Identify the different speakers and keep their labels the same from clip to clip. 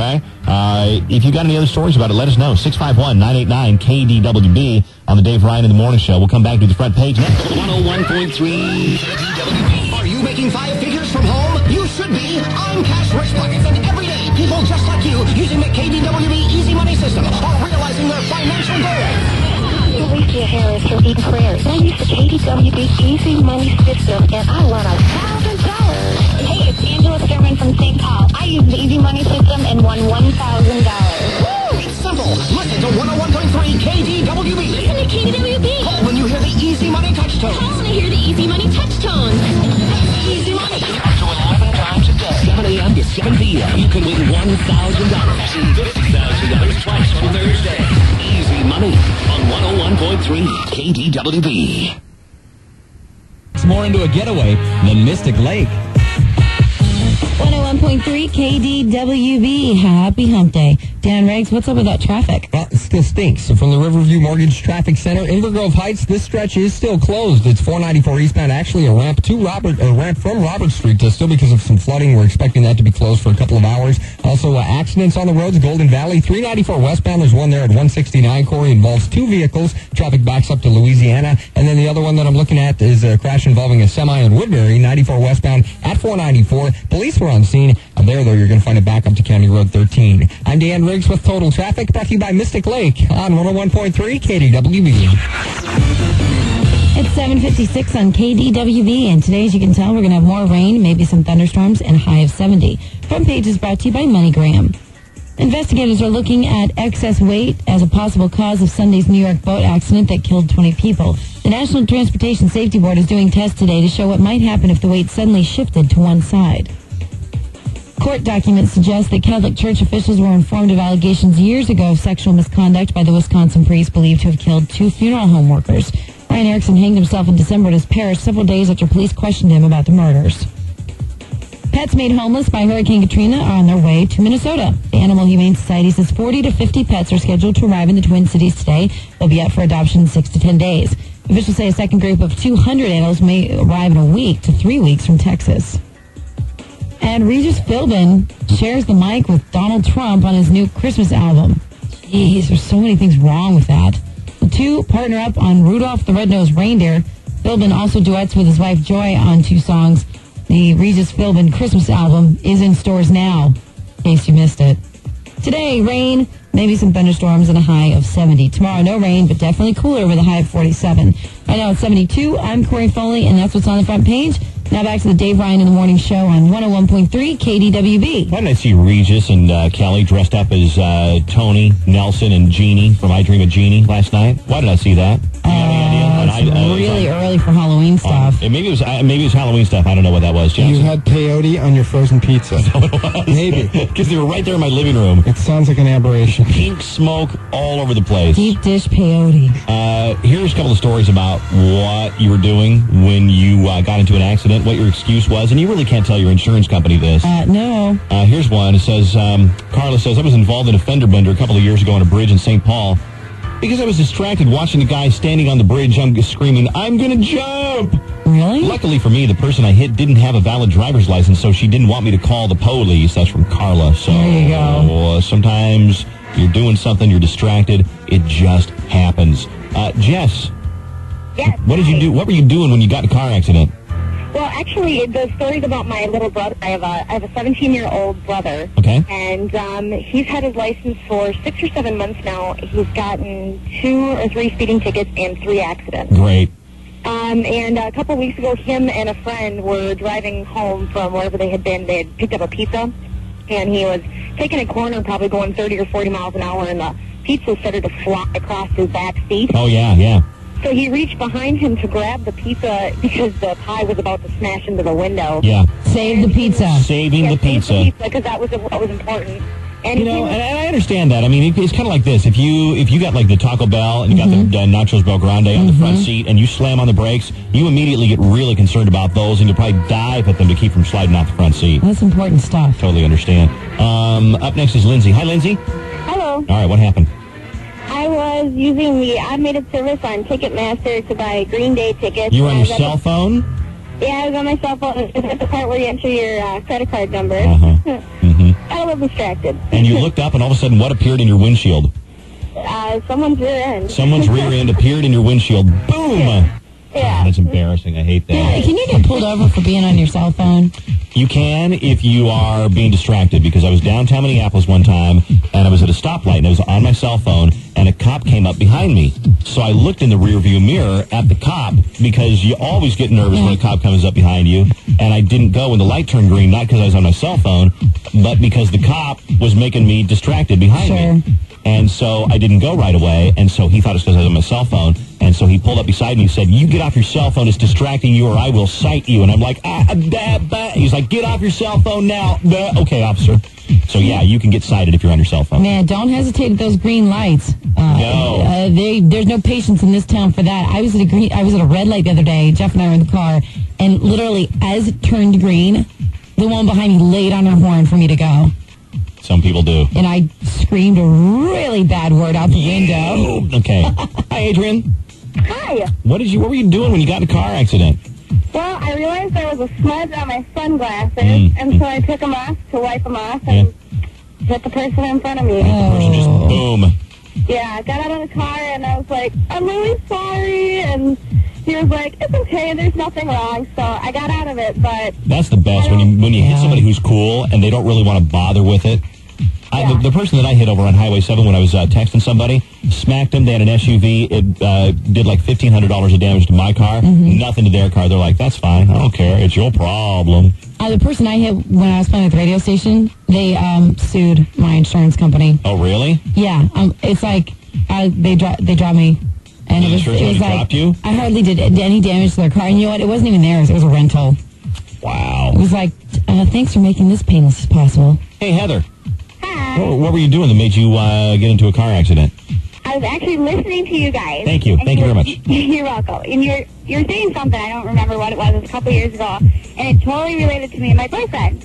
Speaker 1: Okay? If you got any other stories about it, let us know. 651-989-KDWB on the Dave Ryan in the Morning Show. We'll come back to the front page next.
Speaker 2: 101.3 KDWB. Are you making 5 figures from home? You should be. I'm Cash Rich Pockets, and every day, people just like you using the KDWB Easy Money System are realizing their financial goals.
Speaker 3: Alicia Harris from Eden Prairie. I use the KDWB Easy Money System, and I won $1,000.
Speaker 4: Hey, it's Angela Sturman from St. Paul. I used the Easy Money System and won $1,000.
Speaker 2: It's simple. Listen to 101.3 KDWB.
Speaker 4: Listen to KDWB.
Speaker 2: Call when you hear the Easy Money touch tone.
Speaker 4: Call when I hear the Easy Money touch tone.
Speaker 2: Easy Money. Up to 11 times a day. 7 a.m. to 7 p.m. You can win $1,000 and $50,000 twice on Thursday. Easy Money on 101.3 KDWB.
Speaker 5: It's more into a getaway than Mystic Lake.
Speaker 6: 101.3 KDWB. Happy Hump Day. Dan Riggs, what's up with that traffic?
Speaker 5: Well, it still stinks. So from the Riverview Mortgage Traffic Center, Inver Grove Heights, this stretch is still closed. It's 494 eastbound. Actually, a ramp from Robert Street, still because of some flooding. We're expecting that to be closed for a couple of hours. Also, accidents on the roads. Golden Valley, 394 westbound. There's one there at 169. Corey involves 2 vehicles. Traffic backs up to Louisiana. And then the other one that I'm looking at is a crash involving a semi in Woodbury, 94 westbound at 494. Police were on scene. There, though, you're going to find it back up to County Road 13. I'm Dan Riggs with Total Traffic, brought to you by Mystic Lake on 101.3 KDWB.
Speaker 6: It's 7:56 on KDWB, and today, as you can tell, we're going to have more rain, maybe some thunderstorms, and a high of 70. Front page is brought to you by MoneyGram. Investigators are looking at excess weight as a possible cause of Sunday's New York boat accident that killed 20 people. The National Transportation Safety Board is doing tests today to show what might happen if the weight suddenly shifted to one side. Court documents suggest that Catholic Church officials were informed of allegations years ago of sexual misconduct by the Wisconsin priest believed to have killed 2 funeral home workers. Ryan Erickson hanged himself in December at his parish several days after police questioned him about the murders. Pets made homeless by Hurricane Katrina are on their way to Minnesota. The Animal Humane Society says 40 to 50 pets are scheduled to arrive in the Twin Cities today. They'll be up for adoption in 6 to 10 days. Officials say a second group of 200 animals may arrive in a week to 3 weeks from Texas. And Regis Philbin shares the mic with Donald Trump on his new Christmas album. Jeez, there's so many things wrong with that. The two partner up on Rudolph the Red-Nosed Reindeer. Philbin also duets with his wife Joy on 2 songs. The Regis Philbin Christmas album is in stores now, in case you missed it. Today, rain, maybe some thunderstorms, and a high of 70. Tomorrow, no rain, but definitely cooler with a high of 47. Right now, it's 72. I'm Corey Foley, and that's what's on the front page. Now back to the Dave Ryan in the Morning Show on 101.3 KDWB.
Speaker 1: Why did I see Regis and Kelly dressed up as Tony, Nelson, and Jeannie from I Dream of Jeannie last night? Why did I see that?
Speaker 6: It's really early for Halloween stuff.
Speaker 1: Maybe it was Halloween stuff. I don't know what that was, Jackson.
Speaker 7: You had peyote on your frozen pizza.
Speaker 1: That's what it was.
Speaker 7: Maybe.
Speaker 1: Because they were right there in my living room.
Speaker 7: It sounds like an aberration.
Speaker 1: Pink smoke all over the place.
Speaker 6: Deep dish peyote.
Speaker 1: Here's a couple of stories about what you were doing when you got into an accident, what your excuse was, and you really can't tell your insurance company this.
Speaker 6: No.
Speaker 1: Here's one. It says, Carla says, I was involved in a fender bender a couple of years ago on a bridge in St. Paul. Because I was distracted watching the guy standing on the bridge, I'm screaming, I'm going to jump!
Speaker 6: Really?
Speaker 1: Luckily for me, the person I hit didn't have a valid driver's license, so she didn't want me to call the police. That's from Carla. So
Speaker 6: there you go.
Speaker 1: Sometimes you're doing something, you're distracted, it just happens. Jess,
Speaker 4: Yes.
Speaker 1: what did you do? What were you doing when you got in a car accident?
Speaker 4: Well, actually, the story's about my little brother. I have a 17-year-old brother.
Speaker 1: Okay.
Speaker 4: And he's had his license for 6 or 7 months now. He's gotten 2 or 3 speeding tickets and 3 accidents.
Speaker 1: Great.
Speaker 4: And a couple weeks ago, him and a friend were driving home from wherever they had been. They had picked up a pizza, and he was taking a corner, probably going 30 or 40 miles an hour, and the pizza started to fly across his back seat.
Speaker 1: Oh, yeah.
Speaker 4: So he reached behind him to grab the pizza because the pie was about to smash into the window.
Speaker 1: Yeah.
Speaker 6: Save the pizza.
Speaker 1: Saving the pizza.
Speaker 4: Because that was what was important. And
Speaker 1: and I understand that. I mean, it's kind of like this. If you got like the Taco Bell and you got the Nachos Bel Grande on the front seat and you slam on the brakes, you immediately get really concerned about those and you'll probably dive at them to keep from sliding off the front seat.
Speaker 6: That's important stuff.
Speaker 1: Totally understand. Up next is Lindsay. Hi, Lindsay.
Speaker 4: Hello.
Speaker 1: All right, what happened?
Speaker 4: I was using the automated service on Ticketmaster to buy Green Day tickets.
Speaker 1: You were on your cell phone?
Speaker 4: Yeah, I was on my cell phone. It's at the part where you enter your credit card number.
Speaker 1: Uh-huh.
Speaker 4: And hella distracted.
Speaker 1: And you looked up, and all of a sudden, what appeared in your windshield?
Speaker 4: Someone's rear end.
Speaker 1: Someone's rear end appeared in your windshield. Boom!
Speaker 4: Yeah.
Speaker 1: That's embarrassing. I hate that.
Speaker 6: Yeah, can you get pulled over for being on your cell phone?
Speaker 1: You can if you are being distracted, because I was downtown Minneapolis one time, and I was at a stoplight, and I was on my cell phone, and a cop came up behind me. So I looked in the rearview mirror at the cop, because you always get nervous when a cop comes up behind you, and I didn't go when the light turned green, not because I was on my cell phone, but because the cop was making me distracted behind me. And so I didn't go right away, and so he thought it was because I was on my cell phone, and so he pulled up beside me and said, "You get off your cell phone, it's distracting you, or I will cite you." And I'm like, he's like, "Get off your cell phone now." Okay, officer. So yeah, you can get cited if you're on your cell phone.
Speaker 6: Man, don't hesitate at those green lights.
Speaker 1: No.
Speaker 6: There's no patience in this town for that. I was at a red light the other day. Jeff and I were in the car, and literally as it turned green, the one behind me laid on her horn for me to go.
Speaker 1: Some people do.
Speaker 6: And I screamed a really bad word out the window.
Speaker 1: Okay. Hi, Adrian.
Speaker 4: Hi.
Speaker 1: What were you doing when you got in a car accident?
Speaker 4: Well, I realized there was a smudge on my sunglasses, and so I took them off to wipe them off and hit the person in front of me.
Speaker 1: Person just boom.
Speaker 4: Yeah, I got out of the car, and I was like, "I'm really sorry," and he was like, "It's okay, there's nothing wrong," so I got out of it, but...
Speaker 1: That's the best, when you hit somebody who's cool, and they don't really want to bother with it. The person that I hit over on Highway 7 when I was texting somebody, smacked them. They had an SUV. It did like $1,500 of damage to my car. Nothing to their car. They're like, "That's fine. I don't care. It's your problem."
Speaker 6: The person I hit when I was playing at the radio station, they sued my insurance company.
Speaker 1: Oh, really?
Speaker 6: Yeah. It's like they dropped me. And it was like,
Speaker 1: dropped you?
Speaker 6: I hardly did any damage to their car. And you know what? It wasn't even theirs. It was a rental.
Speaker 1: Wow.
Speaker 6: It was like, thanks for making this painless as possible.
Speaker 1: Hey, Heather.
Speaker 4: Hi.
Speaker 1: What were you doing that made you get into a car accident?
Speaker 4: I was actually listening to you guys.
Speaker 1: Thank you. Thank you very much.
Speaker 4: You're welcome. And you're saying something, I don't remember what it was. It was a couple years ago, and it totally related to me and my boyfriend.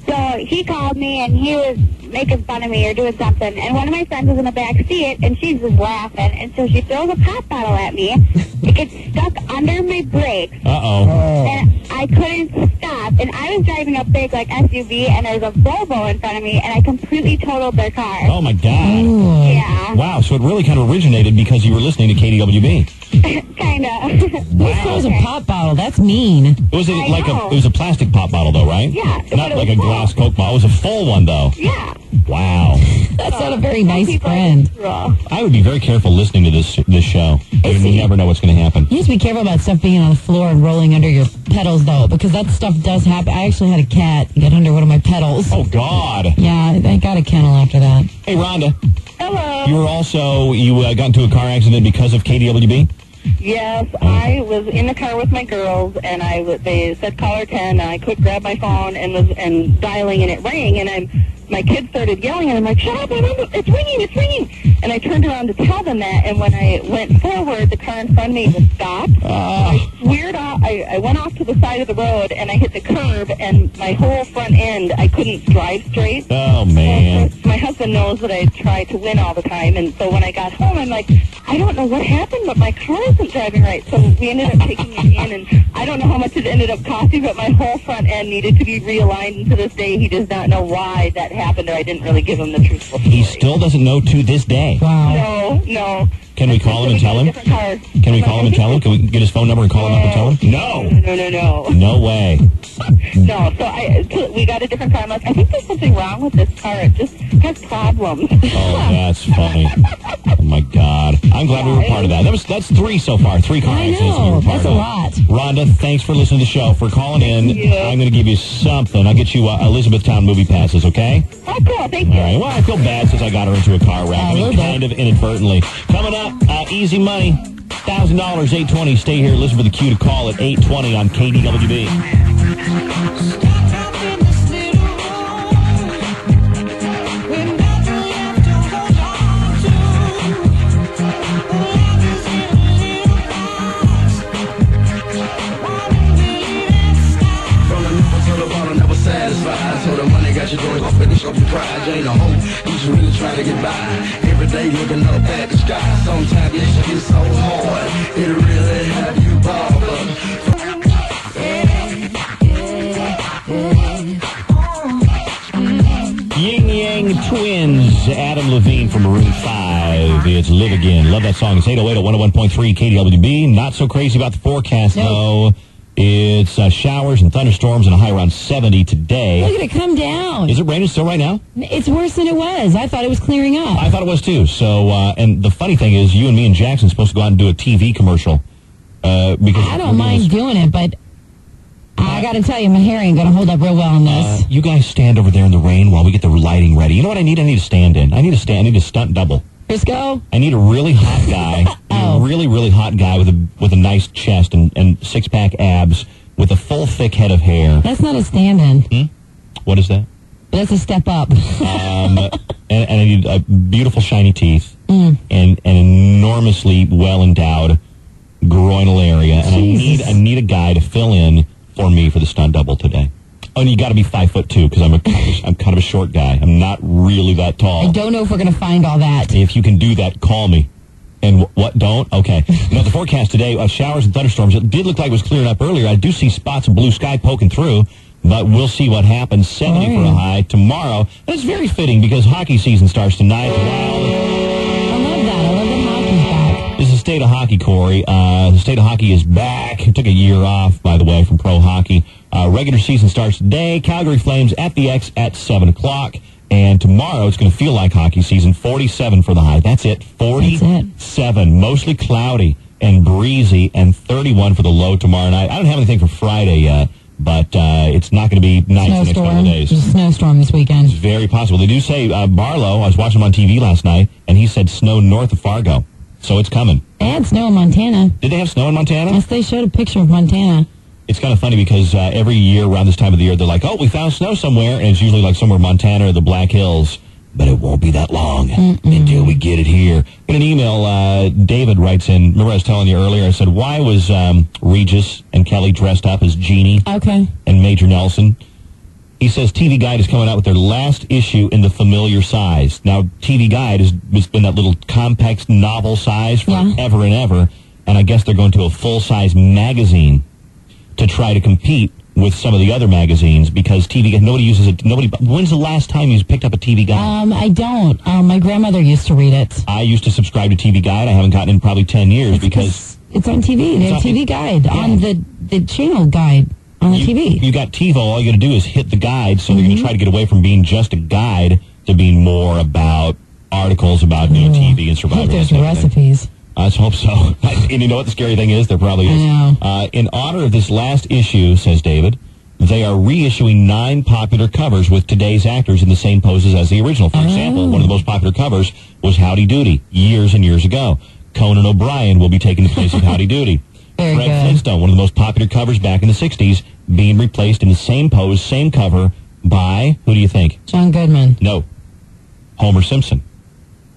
Speaker 4: So he called me, and he was making fun of me or doing something, and one of my friends was in the back seat, and she's just laughing, and so she throws a pop bottle at me. It gets stuck under my brakes.
Speaker 1: Uh-oh.
Speaker 4: And I couldn't stop, and I was driving a big, SUV, and there's a Volvo in front of me, and I completely totaled their car.
Speaker 1: Oh, my God.
Speaker 6: Ooh.
Speaker 4: Yeah.
Speaker 1: Wow, so it really kind of originated because you were listening to KDWB.
Speaker 4: Kind of.
Speaker 6: Who throws a pop bottle? That's mean.
Speaker 1: Was it
Speaker 4: know.
Speaker 1: it was a plastic pop bottle, though, right?
Speaker 4: Yeah.
Speaker 1: Not
Speaker 4: but
Speaker 1: like
Speaker 4: it
Speaker 1: a
Speaker 4: was
Speaker 1: glass
Speaker 4: full.
Speaker 1: Coke bottle. It was a full one, though.
Speaker 4: Yeah.
Speaker 1: Wow.
Speaker 6: That's not a very nice friend.
Speaker 1: I would be very careful listening to this show. You never know what's going to happen.
Speaker 6: You have to be careful about stuff being on the floor and rolling under your pedals, though, because that stuff does happen. I actually had a cat get under one of my pedals.
Speaker 1: Oh, God.
Speaker 6: Yeah, I got a kennel after that.
Speaker 1: Hey, Rhonda.
Speaker 4: Hello.
Speaker 1: You got into a car accident because of KDWB?
Speaker 4: Yes, I was in the car with my girls, and they said caller 10, and I quick grabbed my phone and dialing, and it rang, and my kids started yelling, and I'm like, "Shut up, it's ringing. And I turned around to tell them that, and when I went forward, the car in front of me just stopped. I sweared off. I went off to the side of the road, and I hit the curb, and my whole front end, I couldn't drive straight.
Speaker 1: Oh, man.
Speaker 4: So my husband knows that I try to win all the time, and so when I got home, I'm like, I don't know what happened, but my car isn't driving right. So we ended up taking it in, and I don't know how much it ended up costing, but my whole front end needed to be realigned, and to this day, he does not know why that happened, or I didn't really give him the truthful story.
Speaker 1: He still doesn't know to this day.
Speaker 6: Wow.
Speaker 4: No.
Speaker 1: Can we call him and tell him? Can we call him and tell him? Can we get his phone number and call him up and tell him?
Speaker 4: No.
Speaker 1: No way.
Speaker 4: No, so we got a different car. I'm like, I think there's something wrong with this car. It just has problems.
Speaker 1: Oh, that's funny. Oh, my God. I'm glad we were part of that. That's 3 so far. 3 car
Speaker 6: I
Speaker 1: accidents we
Speaker 6: know.
Speaker 1: were part
Speaker 6: That's
Speaker 1: of.
Speaker 6: a lot.
Speaker 1: Rhonda, thanks for listening to the show, for calling in.
Speaker 4: Yeah.
Speaker 1: I'm going to give you something. I'll get you Elizabethtown movie passes, okay?
Speaker 4: Oh, cool. Thank you.
Speaker 1: All right. Well, I feel bad since I got her into a car wreck.
Speaker 6: A little bit.
Speaker 1: Kind of inadvertently. Coming up, easy money, $1,000, 820. Stay here. Listen for the cue to call at 820 on KDWB.
Speaker 8: So the money got you going off and it's up your pride. You ain't a hoe, you just really trying to get by. Every day looking up at the sky. Sometimes this shit is so hard, it really have you bothered.
Speaker 1: Ying Twins, Adam Levine from Maroon 5. It's Live Again. Love that song. It's 808 at 101.3 KDWB. Not so crazy about the forecast, though. It's showers and thunderstorms and a high around 70 today.
Speaker 6: Look at it come down.
Speaker 1: Is it raining still right now?
Speaker 6: It's worse than it was. I thought it was clearing up.
Speaker 1: I thought it was, too. So, and the funny thing is, you and me and Jackson are supposed to go out and do a TV commercial. Because
Speaker 6: I don't mind doing it, but I got to tell you, my hair ain't going to hold up real well on this.
Speaker 1: You guys stand over there in the rain while we get the lighting ready. You know what I need? I need a stand-in. I need a stunt double.
Speaker 6: Crisco?
Speaker 1: I need a really hot guy. A really, really hot guy with a nice chest and six-pack abs with a full, thick head of hair.
Speaker 6: That's not a stand-in.
Speaker 1: What is that?
Speaker 6: That's a step up.
Speaker 1: And I need beautiful, shiny teeth and an enormously well-endowed groinal area. And I need a guy to fill in for me for the stunt double today. Oh, and you got to be 5'2" because I'm kind of a short guy. I'm not really that tall.
Speaker 6: I don't know if we're going to find all that.
Speaker 1: If you can do that, call me. And what don't? Okay. Now, the forecast today, showers and thunderstorms. It did look like it was clearing up earlier. I do see spots of blue sky poking through, but we'll see what happens. 70 for a high tomorrow. And it's very fitting because hockey season starts tonight.
Speaker 6: I love that. I love that hockey's back.
Speaker 1: This is the state of hockey, Corey. The state of hockey is back. It took a year off, by the way, from pro hockey. Regular season starts today. Calgary Flames at the X at 7 o'clock. And tomorrow it's going to feel like hockey season. 47 for the high. That's it. 47. Mostly cloudy and breezy. And 31 for the low tomorrow night. I don't have anything for Friday yet, but it's not going to be nice the next couple of days.
Speaker 6: There's a snowstorm this weekend.
Speaker 1: It's very possible. They do say Barlow, I was watching him on TV last night, and he said snow north of Fargo. So it's coming.
Speaker 6: They had snow in Montana.
Speaker 1: Did they have snow in Montana?
Speaker 6: Yes, they showed a picture of Montana.
Speaker 1: It's kind of funny because every year around this time of the year, they're like, oh, we found snow somewhere, and it's usually like somewhere in Montana or the Black Hills, but it won't be that long until we get it here. In an email, David writes in, remember I was telling you earlier, I said, why was Regis and Kelly dressed up as Jeannie and Major Nelson? He says TV Guide is coming out with their last issue in the familiar size. Now, TV Guide has been that little compact novel size forever and ever, and I guess they're going to a full-size magazine to try to compete with some of the other magazines because TV Guide, nobody uses it. When's the last time you picked up a TV Guide?
Speaker 6: I don't. My grandmother used to read it.
Speaker 1: I used to subscribe to TV Guide. I haven't gotten in probably 10 years because
Speaker 6: it's on TV. They have TV Guide on the channel guide on the TV.
Speaker 1: You got TiVo. All you got to do is hit the guide. So they're going to try to get away from being just a guide to being more about articles about TV and Survivor.
Speaker 6: I hope there's recipes.
Speaker 1: Let's hope so. And you know what the scary thing is? There probably is. In honor of this last issue, says David, they are reissuing 9 popular covers with today's actors in the same poses as the original. For example, one of the most popular covers was Howdy Doody years and years ago. Conan O'Brien will be taking the place of Howdy Doody. Fred Flintstone, one of the most popular covers back in the 60s, being replaced in the same pose, same cover by, who do you think?
Speaker 6: John Goodman.
Speaker 1: No. Homer Simpson.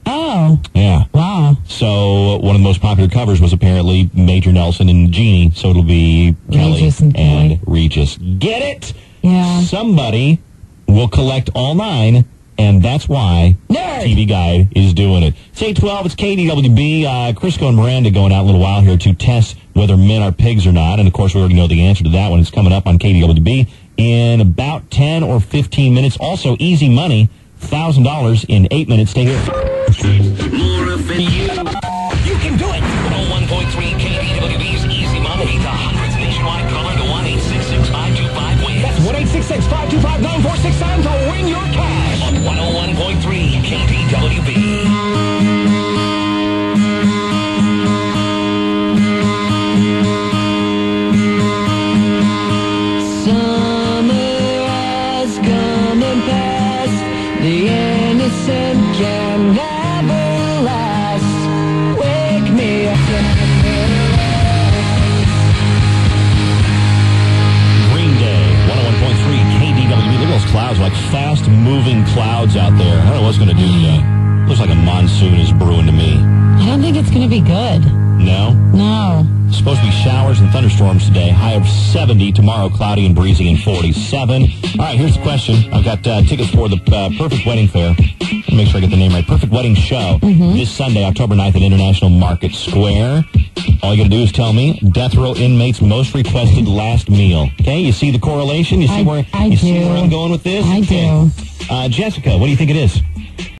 Speaker 6: Oh.
Speaker 1: Yeah.
Speaker 6: Wow.
Speaker 1: So one of the most popular covers was apparently Major Nelson and Jeannie, so it'll be Kelly and Regis. Get it?
Speaker 6: Yeah.
Speaker 1: Somebody will collect all 9, and that's why TV Guide is doing it. It's 8:12, it's KDWB. Crisco and Miranda going out a little while here to test whether men are pigs or not, and of course we already know the answer to that one. It's coming up on KDWB in about 10 or 15 minutes. Also, easy money, $1,000 in 8 minutes. Stay here.
Speaker 2: More for you. You can do it. 101.3 KDWB's Easy Money. The hundreds nationwide. Call into 1-866-525-WIN. That's 1-866-525-9469 to win your cash. On 101.3 KDWB.
Speaker 8: The innocent can never last. Wake me up.
Speaker 1: Green Day, 101.3 KDWB. Look at those clouds, like fast-moving clouds out there. I don't know what's going to do today. Looks like a monsoon is brewing to me.
Speaker 6: I don't think it's going to be good.
Speaker 1: No?
Speaker 6: No.
Speaker 1: It's supposed to be showers and thunderstorms today. High of 70. Tomorrow, cloudy and breezy and 47. All right, here's the question. I've got tickets for the Perfect Wedding Fair. Let me make sure I get the name right. Perfect Wedding Show. This Sunday, October 9th at International Market Square. All you got to do is tell me death row inmates' most requested last meal. Okay, you see the correlation? You see where I'm going with this?
Speaker 6: I do.
Speaker 1: Jessica, what do you think it is?